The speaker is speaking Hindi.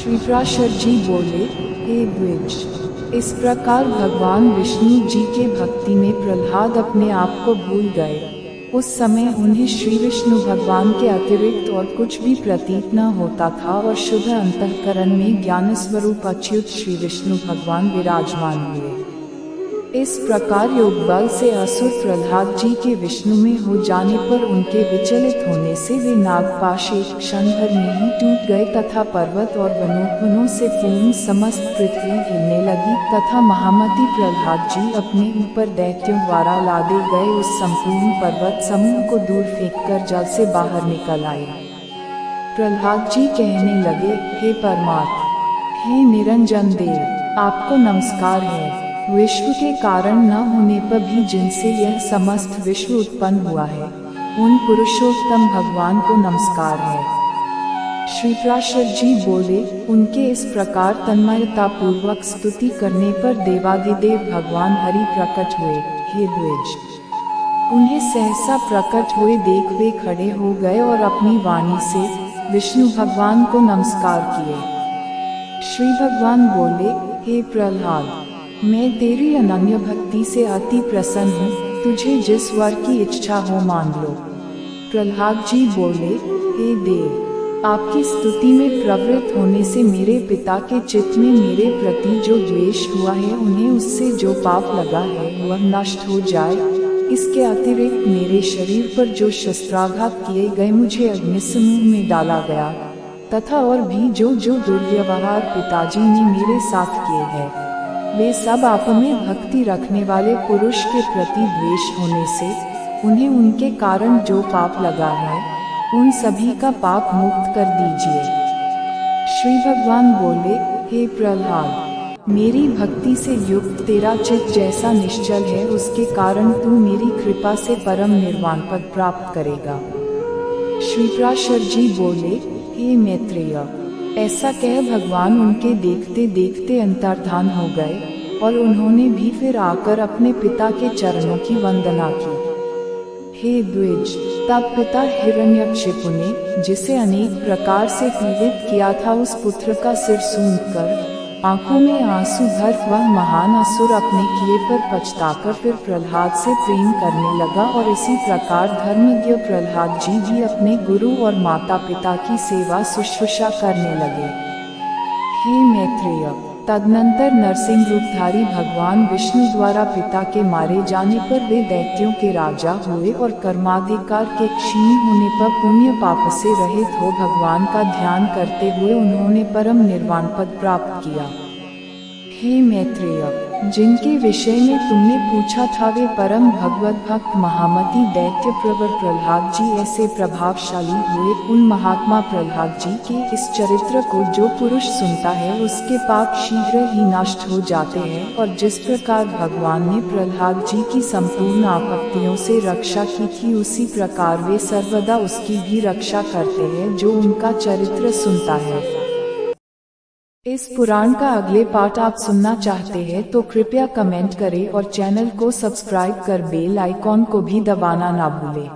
श्रीप्राशर जी बोले, हे द्विज, इस प्रकार भगवान विष्णु जी के भक्ति में प्रहलाद अपने आप को भूल गए। उस समय उन्हें श्री विष्णु भगवान के अतिरिक्त और कुछ भी प्रतीत न होता था और शुद्ध अंतःकरण में ज्ञान स्वरूप अच्युत श्री विष्णु भगवान विराजमान हुए। इस प्रकार योग बल से असुर प्रहलाद जी के विष्णु में हो जाने पर उनके विचलित होने से वे नागपाश एक क्षण भर में ही टूट गए तथा पर्वत और वनों से पूर्ण समस्त पृथ्वी हिलने लगी तथा महामती प्रहलाद जी अपने ऊपर दैत्यों द्वारा लादे गए उस संपूर्ण पर्वत समूह को दूर फेंककर जल से बाहर निकल आए। प्रहलाद जी कहने लगे, हे परमात्मा, हे निरंजन देव, आपको नमस्कार है। विश्व के कारण न होने पर भी जिनसे यह समस्त विश्व उत्पन्न हुआ है, उन पुरुषोत्तम भगवान को नमस्कार है। श्रीप्राशर जी बोले, उनके इस प्रकार तन्मयता पूर्वक स्तुति करने पर देवाधिदेव भगवान हरि प्रकट हुए। हे द्विज, उन्हें सहसा प्रकट हुए देख वे खड़े हो गए और अपनी वाणी से विष्णु भगवान को नमस्कार किए। श्री भगवान बोले, हे प्रहलाद, मैं तेरी अनन्य भक्ति से अति प्रसन्न हूँ, तुझे जिस वर की इच्छा हो मांग लो। प्रहलाद जी बोले, हे देव, आपकी स्तुति में प्रवृत्त होने से मेरे पिता के चित्त में मेरे प्रति जो द्वेष हुआ है, उन्हें उससे जो पाप लगा है वह नष्ट हो जाए। इसके अतिरिक्त मेरे शरीर पर जो शस्त्राघात किए गए, मुझे अग्निसमूह में डाला गया तथा और भी जो दुर्व्यवहार पिताजी ने मेरे साथ किए हैं, वे सब आप में भक्ति रखने वाले पुरुष के प्रति द्वेष होने से उन्हें उनके कारण जो पाप लगा है, उन सभी का पाप मुक्त कर दीजिए। श्री भगवान बोले, हे प्रहलाद, मेरी भक्ति से युक्त तेरा चित्त जैसा निश्चल है, उसके कारण तू मेरी कृपा से परम निर्वाण पद प्राप्त करेगा। श्रीप्राशर जी बोले, हे मैत्रेय, ऐसा कह भगवान उनके देखते देखते अंतर्धान हो गए और उन्होंने भी फिर आकर अपने पिता के चरणों की वंदना की। हे द्विज, तब पिता हिरण्यकशिपु ने, जिसे अनेक प्रकार से पीड़ित किया था, उस पुत्र का सिर सूंघकर आंखों में आंसू भर वह महान असुर अपने किए पर पछताकर फिर प्रहलाद से प्रेम करने लगा और इसी प्रकार धर्मज्ञ प्रहलाद जी भी अपने गुरु और माता पिता की सेवा शुश्रूषा करने लगे। हे मैत्रेय, तदनंतर नरसिंह रूपधारी भगवान विष्णु द्वारा पिता के मारे जाने पर वे दैत्यों के राजा हुए और कर्माधिकार के क्षीण होने पर पुण्य पाप से रहित हो भगवान का ध्यान करते हुए उन्होंने परम निर्वाण पद प्राप्त किया। हे मैत्रेय, जिनके विषय में तुमने पूछा था, वे परम भगवत भक्त महामती दैत्य प्रवर प्रहलाद जी ऐसे प्रभावशाली हुए। उन महात्मा प्रहलाद जी के इस चरित्र को जो पुरुष सुनता है, उसके पाप शीघ्र ही नष्ट हो जाते हैं और जिस प्रकार भगवान ने प्रहलाद जी की संपूर्ण आपत्तियों से रक्षा की थी, उसी प्रकार वे सर्वदा उसकी भी रक्षा करते हैं जो उनका चरित्र सुनता है। इस पुराण का अगले पार्ट आप सुनना चाहते हैं तो कृपया कमेंट करें और चैनल को सब्सक्राइब कर बेल आइकॉन को भी दबाना ना भूलें।